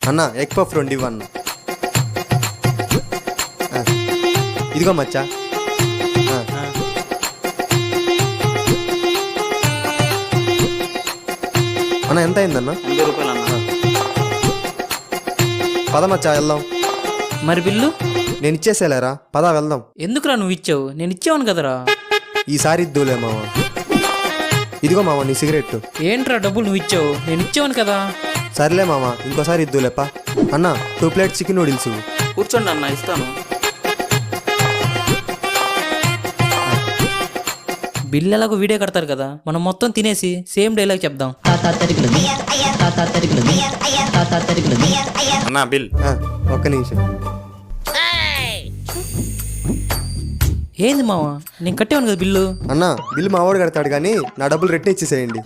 అన్న egg puff 2 ఇవ్వన్న. ఇదిగో మచ్చా. అన్న ఎంత అయిందన్న? 80 రూపాయలు అన్న. పద మచ్చా వెళ్దాం. మరి బిల్లు నేను ఇచ్చేసేలేరా, పద వెళ్దాం. ఎందుకురా నువ్వు ఇచ్చావు? నేను ఇచ్చావను కదరా. ఈసారి ఇద్దులే మామ. ఇదిగో మామ నీ సిగరెట్. ఏంట్రా డబ్బులు నువ్వు ఇచ్చావు? నేను ఇచ్చావను కదా. సర్లే మామ, ఇంకోసారి ఇద్దులేపా. అన్న 2 ప్లేట్ చికెన్ నూడిల్స్. కూర్చోండి అన్న, ఇస్తాను. బిల్లు ఎలాగో వీడియో కడతారు కదా, మనం మొత్తం తినేసి సేమ్ డైలాగ్ చెప్దాం. అన్న బిల్. ఒక్క నిమిషం. ఏంది మావా, నేను కట్టేవాను కదా బిల్లు. అన్న బిల్లు మా వాడు కడతాడు కానీ నా డబ్బులు రెట్టే ఇచ్చేసేయండి.